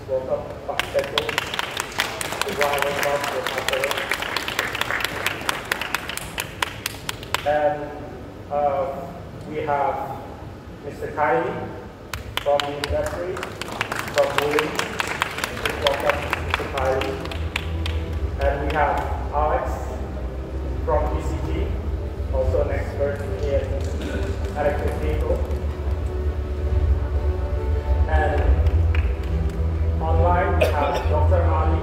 welcome Pak Teto to join us with my fellows. And we have Mr. Kylie from the industry, from Mandiri. Please welcome Mr. Kylie. And we have Alex from PCG, also an expert in electric vehicle. And online we have Dr. Ali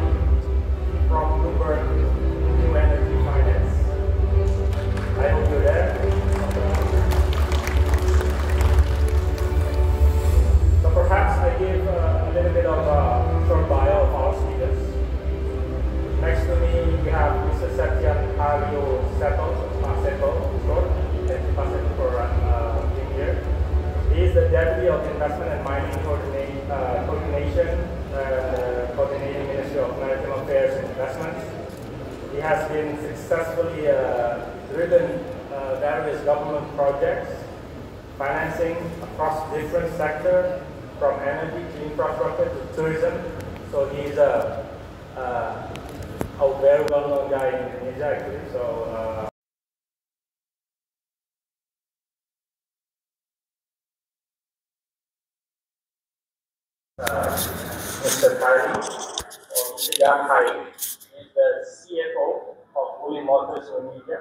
from Bloomberg New Energy Finance. I hope you're there. So perhaps I give a little bit of a short bio of our speakers. Next to me we have Mr. Satyan Aryo Seto, short. Thank you, Pak Seto, for being here. He is the Deputy of Investment and Mining Coordinating Ministry of Maritime Affairs and Investments. He has been successfully driven various government projects, financing across different sectors, from energy to infrastructure to tourism. So he's a very well-known guy in Indonesia, actually. So. Mr. Kylie, or Mr. Jan Kylie, is the CFO of Woolly Motors Indonesia.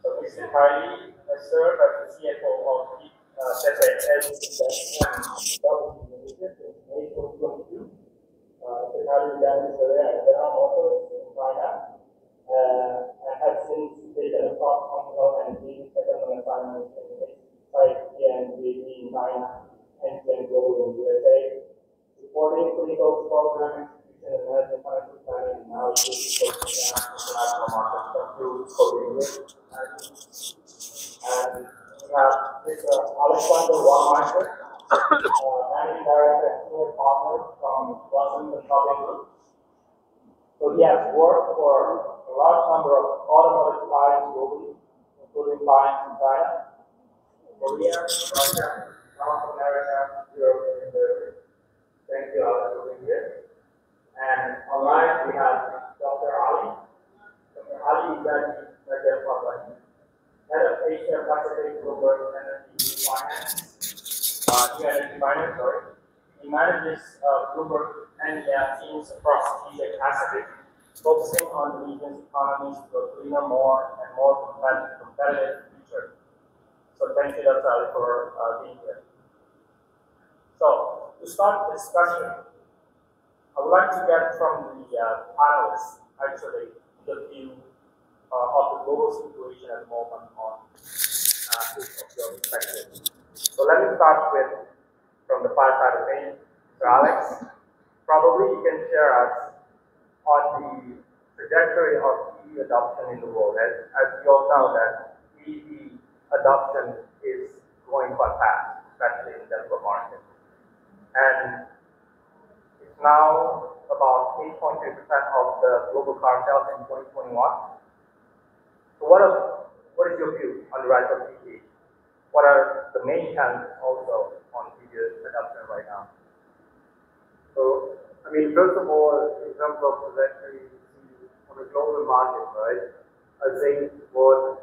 So Mr. Kylie has served as the CFO of TPL Indonesia since May 2022. Mr. Kylie began his career at General Motors in China and has since taken a cross-functional and leading second assignments in site and in China and Global in the USA. Supporting clinical program execution and management financial planning and analysis for international markets through COVID. And we have Mr. Alexander Wallmeister, Managing Director and Senior Partner from Boston Consulting Group. So he has worked for a large number of automotive clients globally, including clients in China, Korea, Russia, North America, Europe, and Europe. Thank you, Alex, for being here. And online we have Dr. Ali. Dr. Ali is Head of Asia Pacific Bloomberg Energy Finance. He manages Bloomberg Energy teams across Asia Pacific, focusing on the region's economies to a cleaner, more and more competitive future. So thank you, Dr. Ali, for being here. So, to start the discussion, I would like to get from the panelists actually the view of the global situation at the moment on each of your perspectives. So let me start with from the far side of things. So Alex, probably you can share us on the trajectory of EV adoption in the world. As we all know that EV adoption is going quite fast, especially in the developed markets. And it's now about 8.3% of the global car sales in 2021. So what is your view on the rise of EV? What are the main challenges also on EV adoption right now? So, I mean, first of all, in terms of trajectory on a global market, right? I think what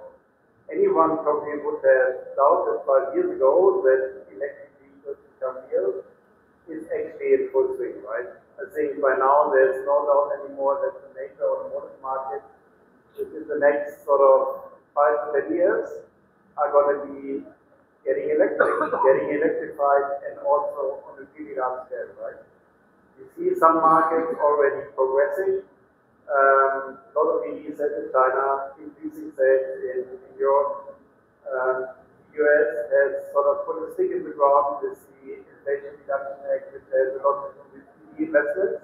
anyone probably would have doubted 5 years ago that electric vehicles become real is actually in full swing, right? I think by now there's no doubt anymore that the major automotive market, which is the next sort of 5 to 10 years, are going to be getting electrified, and also on a really large scale, right? You see some markets already progressing. A lot of EVs in China, increasing sales in Europe. US has sort of put a stick in the ground with the Inflation Reduction Act, which has a lot to do with EV investments.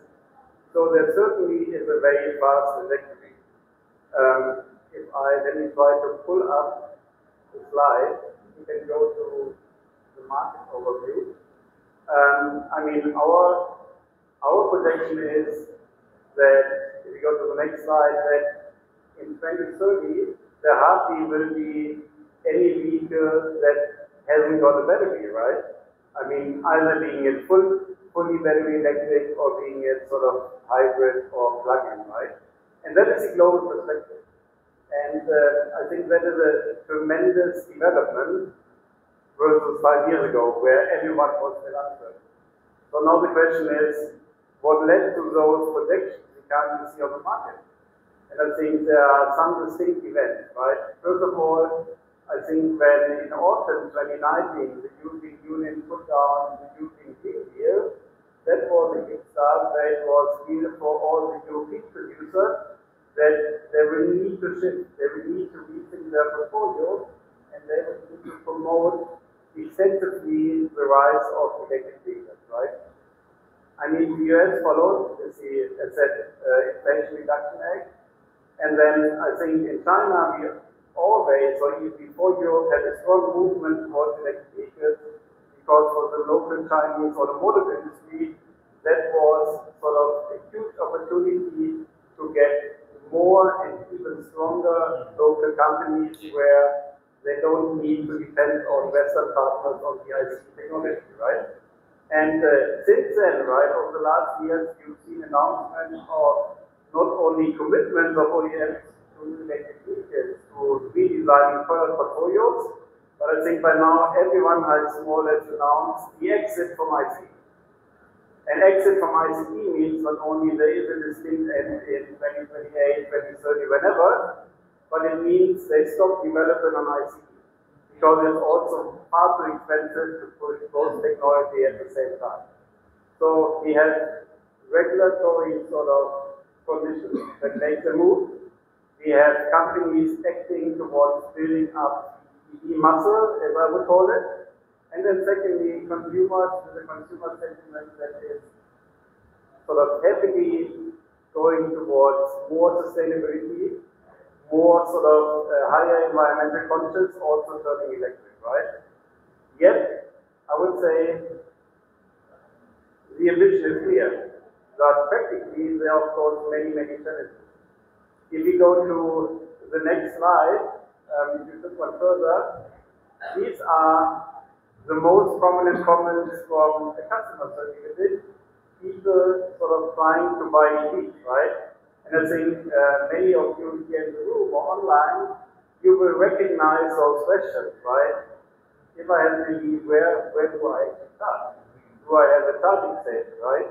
So there certainly is a very fast trajectory. If I then try to pull up the slide, you can go to the market overview. I mean, our projection is that, if you go to the next slide, that in 2030, there hardly will be any vehicle that hasn't got a battery, right? I mean, either being in full fully battery electric or being it sort of hybrid or plug-in, right? And that is a global perspective. And I think that is a tremendous development versus 5 years ago, where everyone was still uncertain. So now the question is, what led to those projections we currently see on the market? And I think there are some distinct events, right? First of all, I think when in autumn 2019, the European Union put down the European Green Deal, that was a kickstart that was clear for all the European producers that they will need to shift, they will need to rethink their portfolio, and they will need to promote extensively the rise of electric vehicles, right? I mean, the US followed with the, as said, Inflation Reduction Act, and then I think in China, we always, or even before Europe, had a strong movement towards electric vehicles, because for the local Chinese automotive industry, that was sort of a huge opportunity to get more and even stronger local companies where they don't need to depend on Western partners on the IC technology, right? And since then, right, over the last years, you've seen announcements of not only commitments of OEMs to electric vehicles, to redesigning product portfolios, but I think by now everyone has more or less announced the exit from ICE. And exit from ICE means not only there is a distinct end in 2028, 2030, whenever, but it means they stop developing on ICE. Because it's also far too expensive to push both technology at the same time. So we have regulatory sort of conditions that make the move. We have companies acting towards building up EV muscle, as I would call it. And then secondly, consumers, with a consumer sentiment that is sort of heavily going towards more sustainability, more sort of higher environmental conscious, also turning electric, right? Yet, I would say the ambition is clear, but practically there are of course many, many challenges. If we go to the next slide, if you look one further, these are the most prominent comments from the customer survey. People sort of trying to buy EVs, right? And I think many of you here in the room or online, you will recognize those questions, right? If I have an EV, where do I start? Do I have a charging station, right?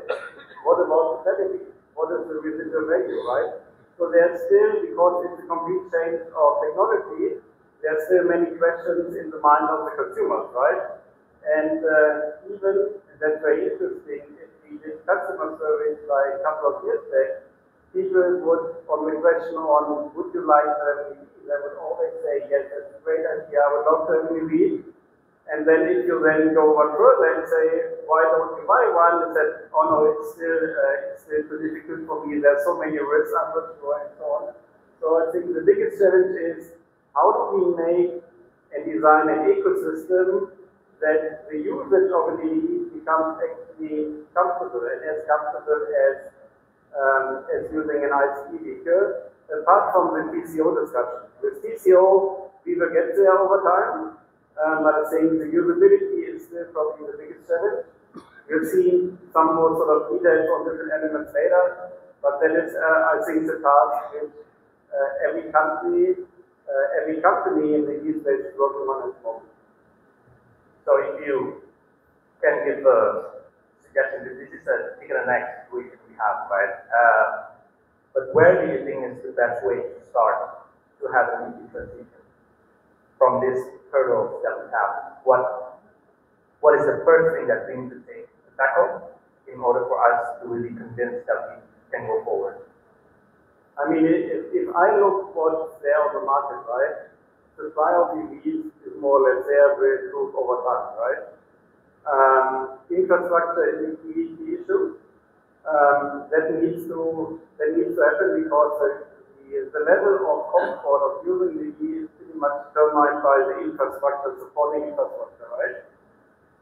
What about the battery? What is the residual value, right? So there's still, because it's a complete change of technology, there's still many questions in the mind of the consumers, right? And even, and that's very interesting, if we did customer surveys like a couple of years back, people would, on the question on would you like to have an EV, they would always say, yes, that's a great idea, I would love to have an EV. And then if you then go one further and say, why don't you buy one? They said, oh no, it's still too difficult for me, there's so many risks, I'm not sure, and so on. So I think the biggest challenge is, how do we make and design an ecosystem that the usage of an EV becomes actually comfortable, and as comfortable as using an ICE vehicle, apart from the TCO discussion. With TCO, we will get there over time, but I think the usability is still probably the biggest challenge. We'll see some more sort of details on different elements later, but that is, I think, the task which every company in the EV space is working on at the moment. So if you can give a suggestion, this is a chicken and egg situation we have, right? But where do you think is the best way to start to have an EV transition from this hurdles that we have? What is the first thing that we need to tackle in order for us to really convince that we can go forward? I mean, if I look what's there on the market, right? Supply of EVs is more or less there, will improve over time, right? Infrastructure is a key issue. That needs to happen because the level of comfort of using the EV is pretty much determined by the infrastructure, supporting infrastructure, right?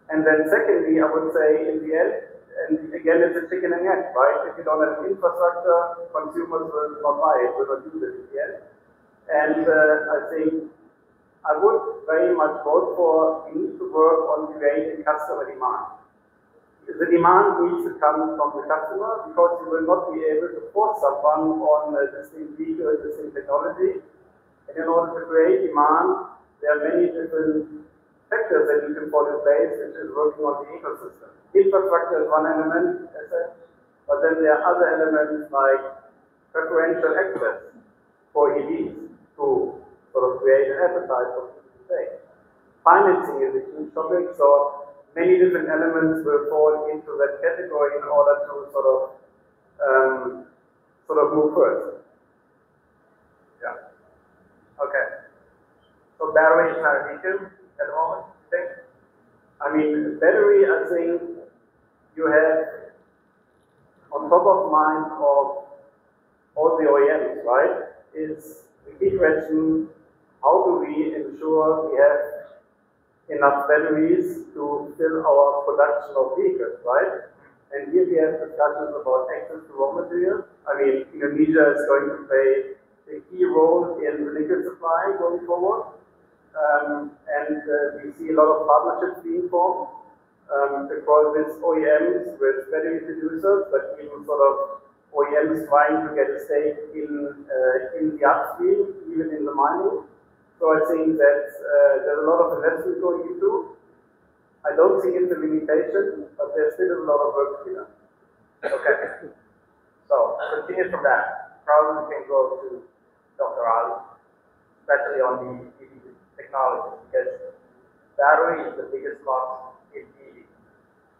And then secondly, I would say in the end, and again, it's a chicken and egg, right? If you don't have infrastructure, consumers will not buy it, will not use it in the end. And I think I would very much vote for, we need to work on creating customer demand. the demand needs to come from the customer because you will not be able to force someone on a distinct vehicle, a distinct technology. And in order to create demand, there are many different factors that you can put in place, which is working on the ecosystem. Infrastructure is one element, as such, but then there are other elements like preferential access for EVs to sort of create an appetite for people to take. Financing is a huge topic, so many different elements will fall into that category in order to sort of move first. Yeah. Okay. So battery is not an issue at the moment, you think? I mean, battery, I think you have on top of mind of all the OEMs, right? Is the key question, how do we ensure we have enough batteries to fill our production of vehicles, right? And here we have discussions about access to raw materials. I mean, Indonesia is going to play a key role in the nickel supply going forward. We see a lot of partnerships being formed across with OEMs, with battery producers, but even sort of OEMs trying to get a stake in the upstream, even in the mining. So I think that there's a lot of investment going into. I don't think it's a limitation, but there's still a lot of work to be done. Okay. So, continue from that. Probably we can go to Dr. Ali, especially on the EV technology, because battery is the biggest cost in EV.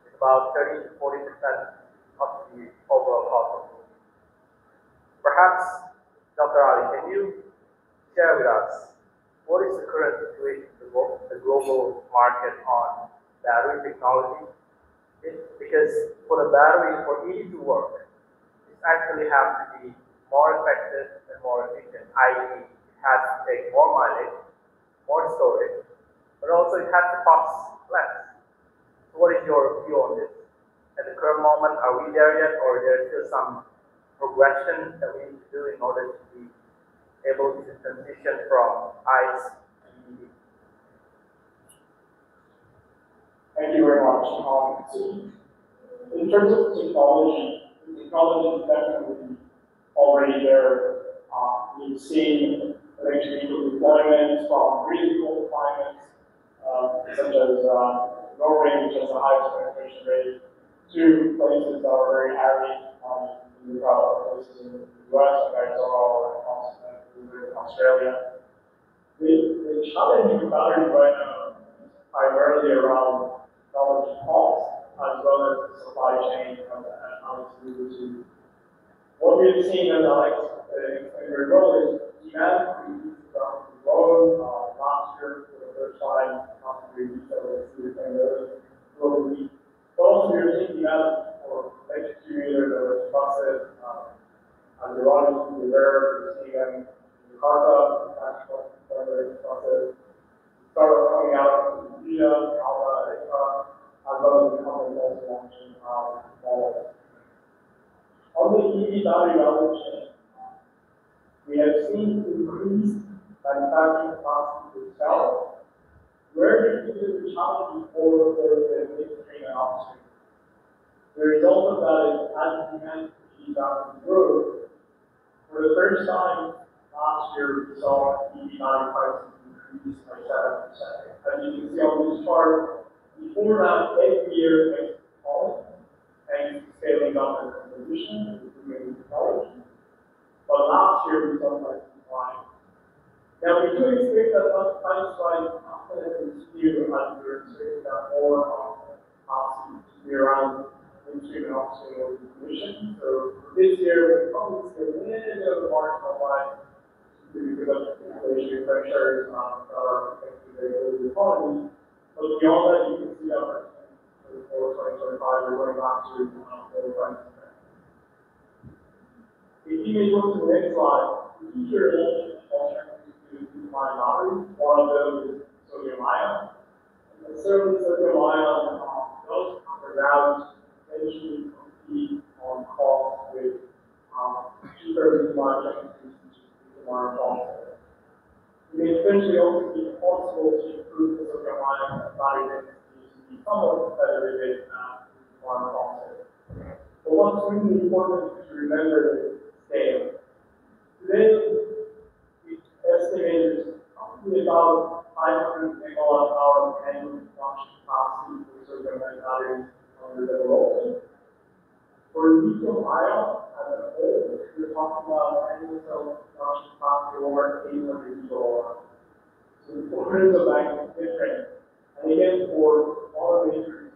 It's about 30 to 40% of the overall cost of the EV. Perhaps, Dr. Ali, can you share with us what is the current situation in the global market on battery technology? Because for the battery, for EV to work, it actually has to be more effective and more efficient, i.e. it has to take more mileage, more storage, but also it has to cost less. So what is your view on this? At the current moment, are we there yet, or there's still some progression that we need to do in order to be able to transition from ICE to EV? Thank you very much. So in terms of technology, the technology is definitely already there. We've seen electric vehicle deployments from really cold climates, such as Norway, which has the highest penetration rate, to places that are very arid, in the places in the US, like Arizona or Australia. The challenge with batteries right now is primarily around technology cost, as well as the supply chain and how it's moved to. What we've seen, as Alex explained very well, is demand increases around the globe. Last year, for the first time, possibly retailers globally. But also, we're seeing demand for electric two-wheelers or buses, and the riders to be rare. We're seeing them in the car club, buses, startup coming out in India, Alba, as well as the companies also launching models. On the EV battery value chain, we have seen increased manufacturing capacity to sell. Where do you see the challenge for the midstream and upstream? The result of that is as demand for EV batteries grows, for the first time last year, we saw EV battery prices increase by 7%. As you can see on this chart, before that, every year it's falling, thanks to scaling up and composition and improving technology. But last year, we saw prices decline. Now, we do expect that price rise often has continued as we're expecting that more capacity to be around midstream and upstream commission. So for this year, we probably see a little bit of a marginal rise because of inflationary pressures that are affecting the economy. But beyond that, you can see that for 2025, we're going back to lower prices. If you may go to the next slide, the future alternatives to lithium-ion batteries. One of those is sodium-ion. And certainly sodium-ion, those undergrounds eventually compete on cost with cheaper lithium-ion chemistries, such as lithium-ion phosphate. It may eventually also be possible to improve the sodium-ion battery density to be somewhat competitive with one process. But what's really important to remember is scale. Today, we estimated probably about 500 megawatt hour of annual production capacity for certain batteries under development. For lithium ion as a whole, we're talking about annual cell production capacity over 800 gigawatt. So the orders of magnitude different. And again, for automakers,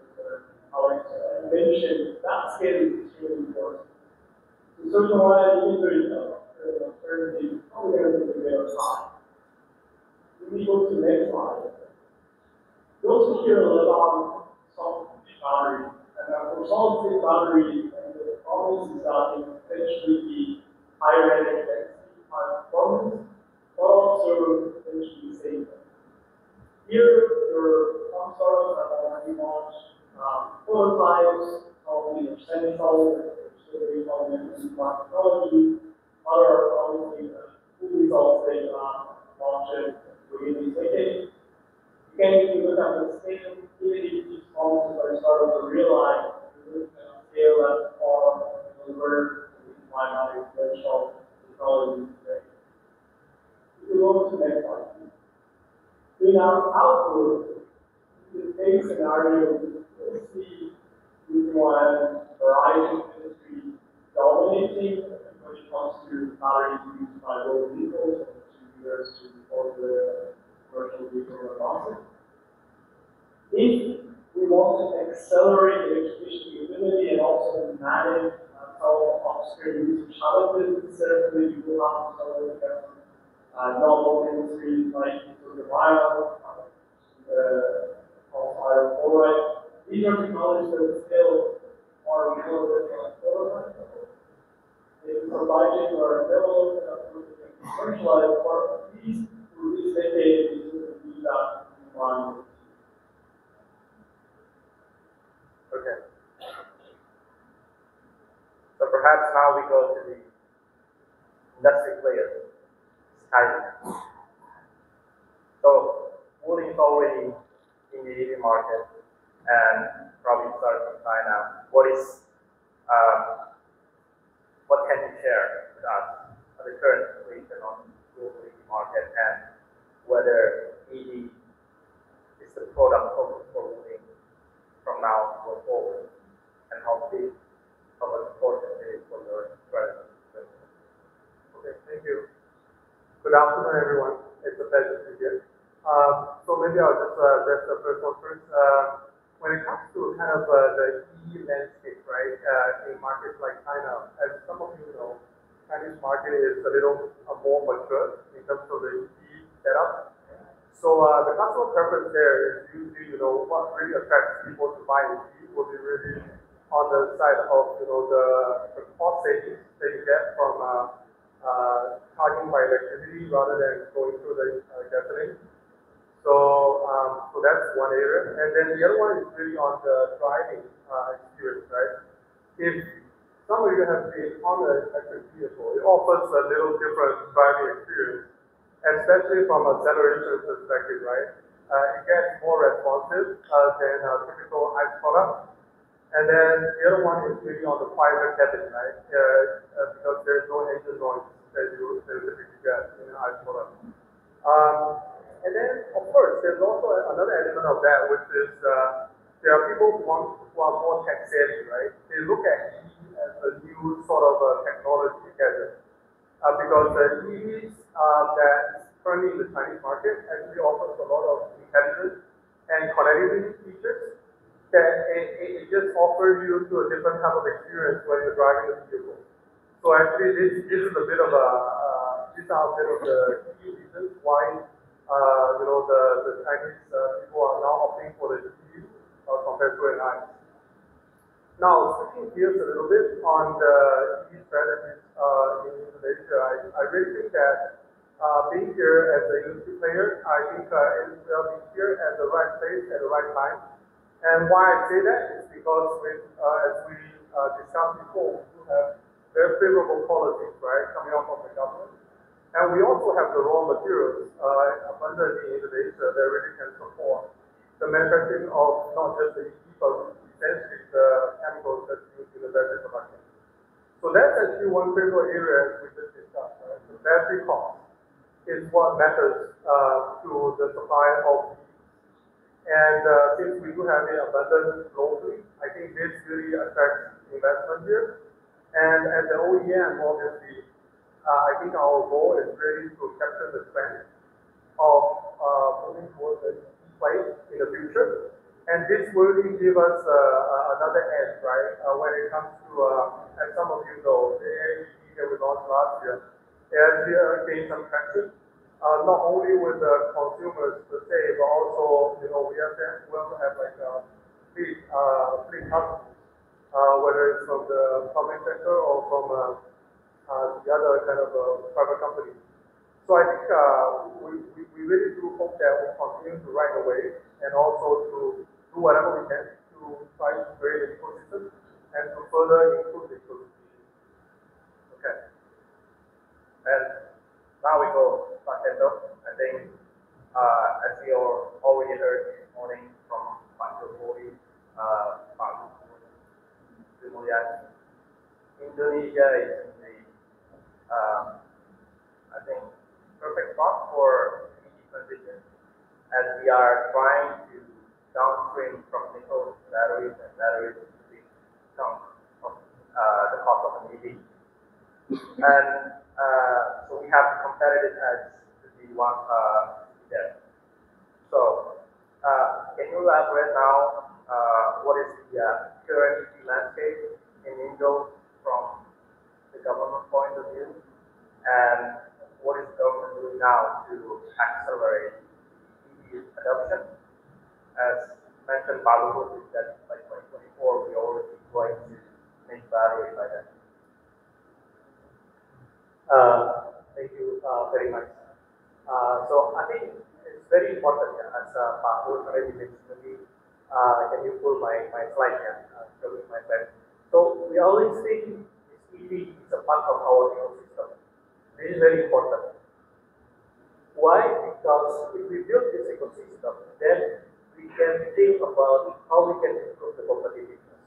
Alex mentioned, that scale is extremely important. So certain reliability uncertainty is probably going to take a bit of time. When we go to the next slide, we also hear a lot about solid-state battery. And for solid-state battery, the promise is that it will potentially be higher energy density, higher performance, but also potentially safer. Here, there are some startups that have already launched prototypes of the semi-solid, still development and technology. Other are obviously fully solid-state launches within this decade. Again, if you look at the scale, even if these promises are starting to realize, the scale that's far delivered in my conventional technology today. If you go to the next slide, in our outlook, in the base scenario, we'll see lithium-ion variety industry dominating when it comes to batteries used by road vehicles and 2 years to all the commercial vehicle advances. If we want to accelerate the electrification capability and also manage some upstream usage challenges, certainly you will have to look at novel industries like lithium-ion, iron chloride. These are technologies that still are relevant on prototype level. The supply chains are available and commercialized, but at least through this decade, we will do that in line. Okay. So perhaps now we go to the industry players. China. So Wuling is already in the EV market and probably started from China. What can you share with us on the current situation on the global EV market and whether EV is the product focus for Wuling from now going forward, and how much important it is for your strategy? Okay, thank you. Good afternoon, everyone. It's a pleasure to be here. So maybe I'll just address the first one first. When it comes to kind of the EV landscape, right, in markets like China, as some of you know, Chinese market is a little more mature in terms of the EV setup. So the customer preference there is usually, what really attracts people to buy an EV will be really on the side of, the cost savings that you get from charging by electricity rather than going through the gasoline. So that's one area. And then the other one is really on the driving experience, right? If some of you have been on an electric vehicle, it offers a little different driving experience, especially from an acceleration perspective, right? It gets more responsive than a typical ICE product. And then the other one is really on the quieter cabin, right? Because there's no engine noise that you typically get in an ICE product. And then, of course, there's also another element of that, which is there are people who are more tech savvy, right? They look at EV as a new sort of technology gadget. Because the EVs that's currently in the Chinese market actually offers a lot of intelligence and connectivity features that it just offers you to a different type of experience when you're driving the vehicle. So actually, this is a bit of these are a bit of the key reasons why the Chinese people are now opting for the EV compared to an ICE. Now, switching gears a little bit on the EV strategies in Indonesia, I really think that being here as an industry player, I think we are being here at the right place at the right time. And why I say that is because as we discussed before, we do have very favorable policies, right, coming out from the government. And we also have the raw materials abundant in Indonesia that really can support the manufacturing of not just the EV, but essentially the chemicals that used in the battery production. So that's actually one critical area we just discussed. Right? The battery cost is what matters to the supply of these. And since we do have it abundant globally, I think this really attracts investment here. And as an OEM, obviously, I think our goal is really to capture the trend of moving towards a place in the future. And this will really give us another edge, right? When it comes to, as some of you know, the AED that we launched last year, it actually gained some traction. Not only with the consumers per se, but also, we also have like fleet customers, whether it's from the public sector or from the other kind of private companies. So I think we really do hope that we continue to ride the wave and also to do whatever we can to try to create an ecosystem and to further improve the ecosystem. Okay. And now we go to Nintendo. I think, as we already heard this morning from Pak Jokowi, Pak Sri Mulyani, Indonesia is in the, I think, perfect spot for EV transition, as we are trying to downstream from nickel batteries and batteries to the chunk of the cost of an EV. And so we have competitive edge to be one there. So can you elaborate now what is the current EV landscape in Indo from the government point of view, and what is the government doing now to accelerate EV adoption? As mentioned, Balu is that by 2024 we already going to make battery by then. Thank you very much. So I think it's very important, as Pak Hul already mentioned. Can you pull my slide here? Showing my slide. So we always think this EV is a part of our ecosystem. This is very important. Why? Because if we build this ecosystem, then we can think about how we can improve the competitiveness.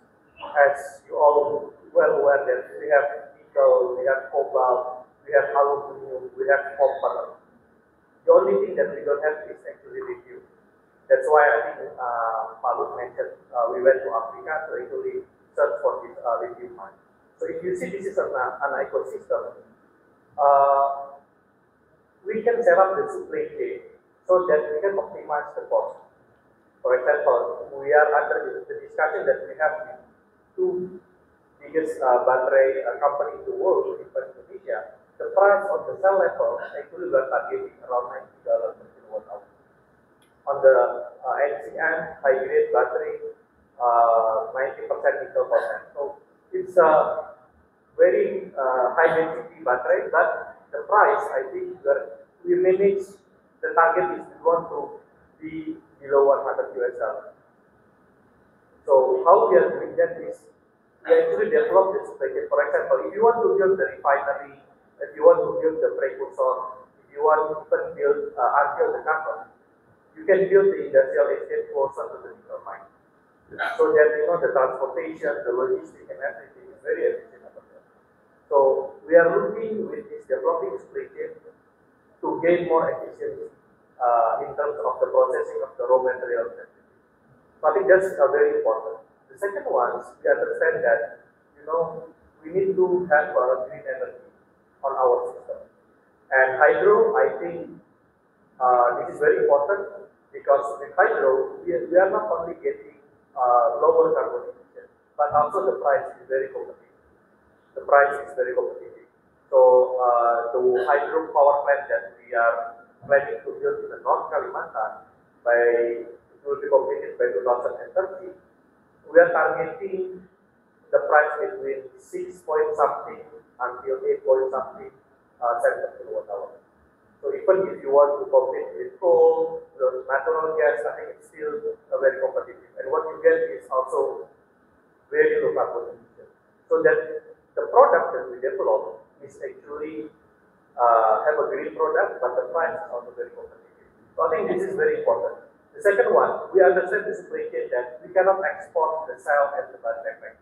As you all well aware that we have nickel, we have cobalt, we have aluminum, we have copper. The only thing that we don't have is actually lithium. That's why I think Pak mentioned we went to Africa to actually search for this lithium mine. So if you see this is an ecosystem, we can set up the supply chain so that we can optimize the cost. For example, we are under the discussion that we have with two biggest battery company in the world, in Indonesia. The price on the cell level actually we are targeting around $90 per kilowatt hour. On the NCM high grade battery, 90% nickel content. So it's a very high density battery, but the price, I think, we manage the target is we want to be below $100. So how we are doing that is we actually develop this package. For example, if you want to build the refinery, if you want to build the precursor, if you want to even build until the carbon, you can build the industrial estate closer to the nickel mine. So that the transportation, the logistics and everything is very efficient about that. So we are looking with this developing supply chain to gain more efficiency in terms of the processing of the raw materials. So I think that's very important. The second one is we understand that we need to have green energy on our system. And hydro, I think this is very important because with hydro, we are not only getting lower carbon emission, but also the price is very competitive. The price is very competitive. So the hydro power plant that we are planning to build in the North Kalimantan, it will be completed by 2030. We are targeting the price between 6 point something until 8 point something cents per kilowatt hour. So even if you want to compete with coal, the natural gas, I think it's still very competitive. And what you get is also very low carbon emission. So that the product that we develop is actually have a green product, but the price is also very competitive. So I think this is very important. The second one, we understand the supply chain that we cannot export the cell and the battery pack.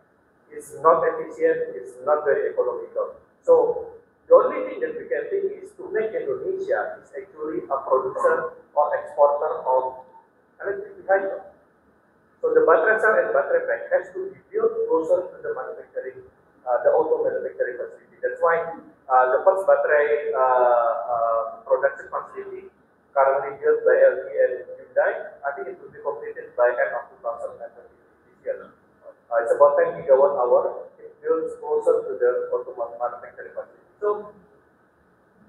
It's not efficient, it's not very economical. So the only thing that we can think is to make Indonesia is actually a producer or exporter of electric vehicles. So the battery cell and battery pack has to be built closer to the manufacturing, the auto manufacturing facility. That's why the first battery production facility currently built by LG and Hyundai, I think it will be completed by end of 2020 this year. It's about 10 gigawatt hour. It builds closer to the automotive manufacturing facility. So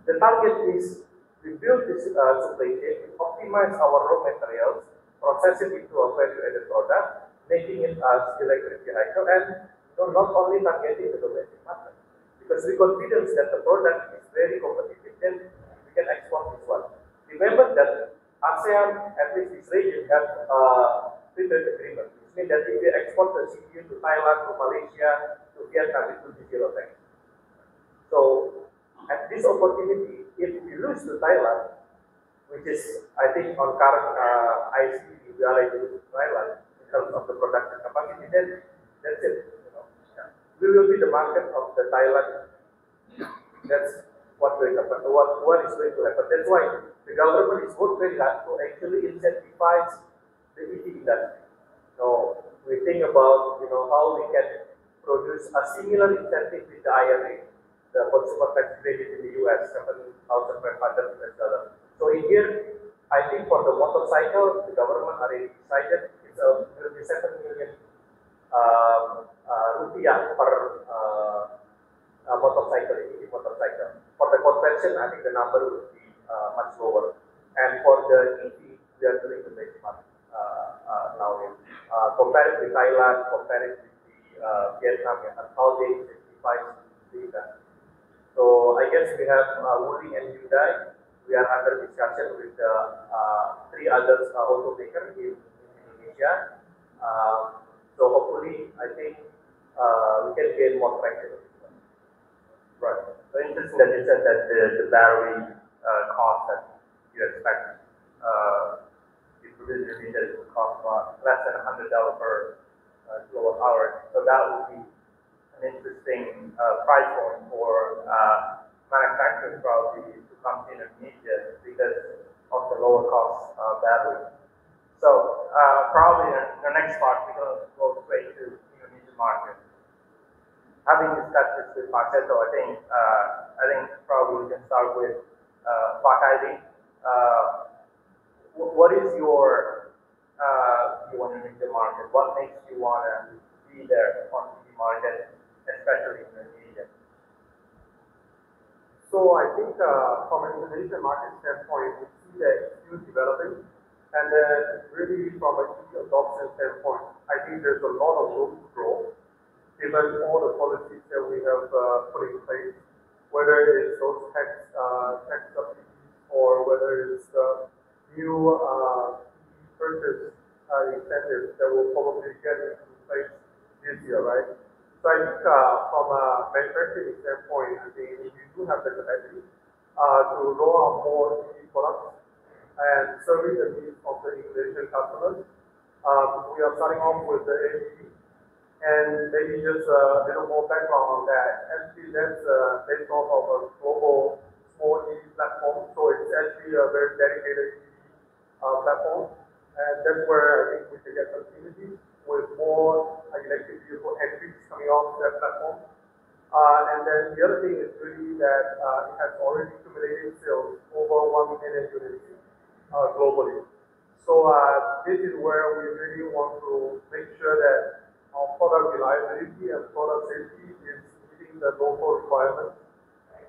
the target is we build this supply chain, optimize our raw materials, process it into a value-added product, making it as electric vehicle, and not only targeting the domestic market. Because we confident that the product is very competitive, then we can export this one. Remember that ASEAN, at least this region, have free trade agreement. Which means that if we export the CPU to Thailand, to Malaysia, to Vietnam, it will be zero tax. So, at this opportunity, if we lose to Thailand, which is, I think, on current ICD, we are able to lose to Thailand in terms of the production capacity, then that's it. We will be the market of the Thailand. That's what will happen. What is going to happen? That's why the government is working very hard to actually incentivize the EV industry. So we think about how we can produce a similar incentive with the IRA, the consumer tax credit in the US, $7,500. So in here, I think for the motorcycle, the government already decided it's will be 7 million rupiah per motorcycle, EV motorcycle. For the convention, I think the number would be much lower. And for the EV, we are doing the benchmark now. Compare it with Thailand, compare it with the Vietnam, and how they incentivize the industry. So I guess we have Woody and Hyundai. We are under discussion with 3 others automakers in Indonesia. So hopefully, I think we can gain more traction. Right. So interesting that you said that the battery cost that you expect to produce your meters will cost less than $100 per kilowatt hour. So that would be an interesting price point for manufacturers probably to come to Indonesia because of the lower cost battery. So probably in the next part we're going to go straight to Indonesian market. Having discussed this with Marcelo, I think probably we can start with Pak Haidi. What is your view on the Indonesian market? What makes you want to be there on the market, especially in Indonesia? So I think from an Indonesian market standpoint, we see that it's still developing. And then really from a EV adoption standpoint, I think there's a lot of room to grow, given all the policies that we have put in place, whether it's those tax subsidies or whether it's new purchase incentives that will probably get into place this year, right? So I think from a manufacturing standpoint, I think we do have the capacity to roll out more EV products and serving the needs of the Indonesian customers. We are starting off with the AEV, and maybe just a little more background on that. Actually, that's based off of a global small EV platform, so it's actually a very dedicated EV platform, and that's where I think we can get some synergies with more electric vehicle entries coming off that platform. And then the other thing is really that it has already accumulated sales over 1 million units globally. So this is where we really want to make sure that our product reliability and product safety is meeting the local requirements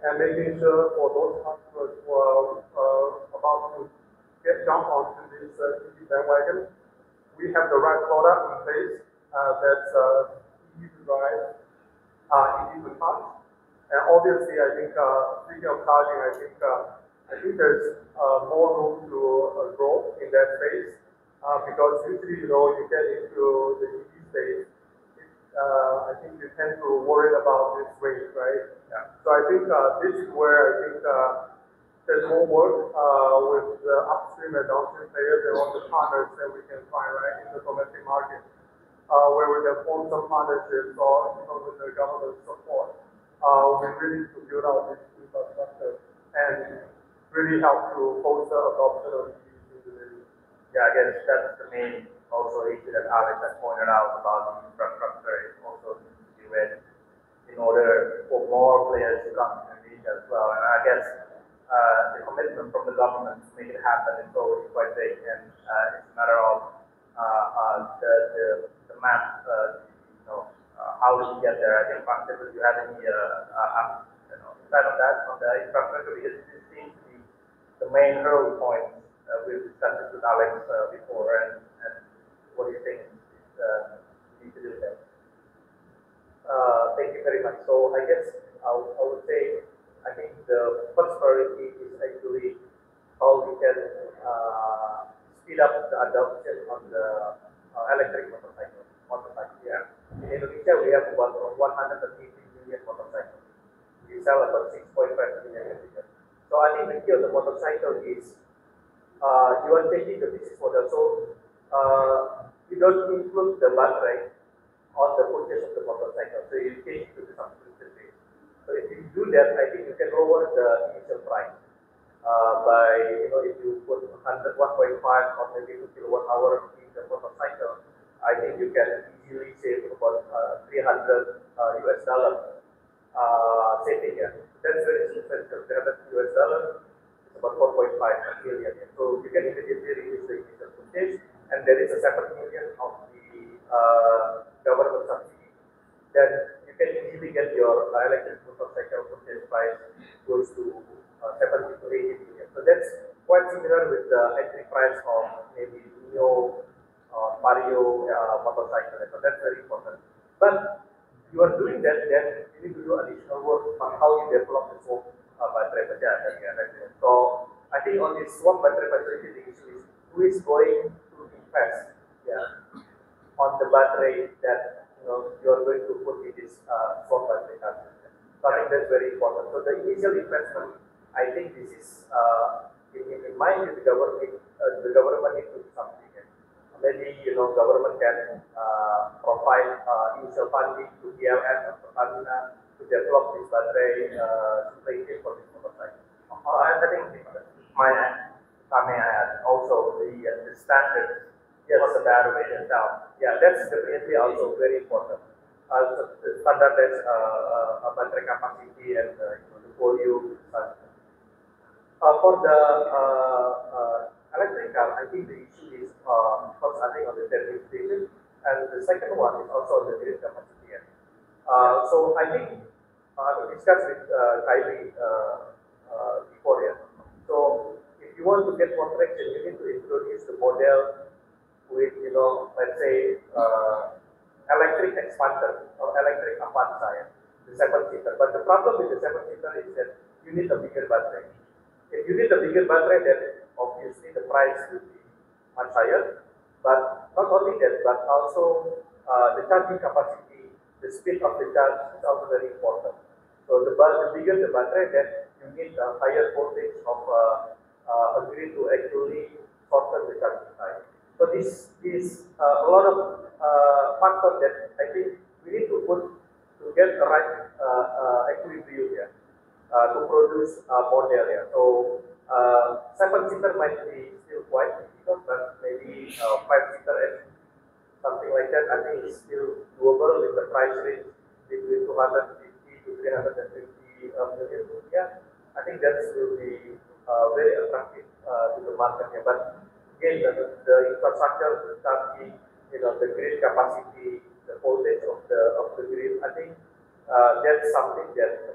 and making sure for those customers who are about to jump onto this EV bandwagon, we have the right product in place that's easy to drive, easy to charge. And obviously, I think speaking of charging, I think there's more room to grow in that space because usually, you get into the EV space, I think you tend to worry about this range, right? Yeah. So I think this is where I think there's more work with the upstream and downstream players and all the partners that we can find right in the domestic market, where we can form some partnerships or with the government support. We really need to build out this infrastructure and really help to foster adoption of EVs in the city. Yeah, I guess that's the main also issue that Alex has pointed out about the infrastructure is also needs to be ready in order for more players to come to Indonesia as well. And I guess the commitment from the government to make it happen is always quite big, and it's a matter of the map, how do we get there? I think, Francis, do you have any insight on that, on the infrastructure? Because this seems to be the main hurdle point. We've discussed this with Alex before, and what do you think we need to do there? Thank you very much. So I guess I would say I think the first priority is actually how we can speed up the adoption on the electric motorcycle. Yeah. In Indonesia, we have about 180 million motorcycles. We sell about 6.5 million every year. So I think the key of the motorcycle is you are changing the business model. So you don't include the battery on the purchase of the motorcycle. So you change to the subscription base. So if you do that, I think you can lower the initial price by if you put 1.5 or maybe 2 kilowatt hour in the motorcycle, I think you can easily save about $300 US saving. Yeah. That's very substantial. $300 is about 4.5 million. So you can immediately reduce the initial purchase, and there is a 7 million of the government subsidy. Then you can easily get your electric motorcycle purchase price close to 70 to 80 million. So that's quite similar with the entry price of maybe Neo Vario motorcycle. So that's very important. But you are doing that, then you need to do additional work on how you develop the swap battery. So I think on this swap battery facility, the issue is who is going to invest on the battery that you are going to put in this swap battery facility. So I think that's very important. So the initial investment, I think this is in mind with the government needs to do something. Maybe government can provide initial funding to DLN or Pertamina to develop this battery supply chain for this motorcycle. I think if I may add also the standards for the battery itself. Yeah, that's definitely also very important. The standardized battery capacity and the volume. For the electric car, I think the issue is first I think on the certification, and the second one is also on the grid capacity. So I think we discussed with Kylie before. So if you want to get more traction, you need to introduce the model with let's say electric expander or electric Avanza, the 7-seater. But the problem with the 7-seater is that you need a bigger battery. If you need a bigger battery, then obviously the price will be much higher. But not only that, but also the charging capacity, the speed of the charge is also very important. So the bigger the battery, then you need a higher voltage of a grid to actually shorten the charging time. So this is a lot of factors that I think we need to put to get the right equilibrium here. To produce a model. So 7-seater might be still quite difficult, but maybe 5-seater, something like that, I think is still doable with the price range between 250 to 350 million rupiah. I think that will be very attractive to the market. But again, the infrastructure, the charging, the grid capacity, the voltage of the grid, I think that's something that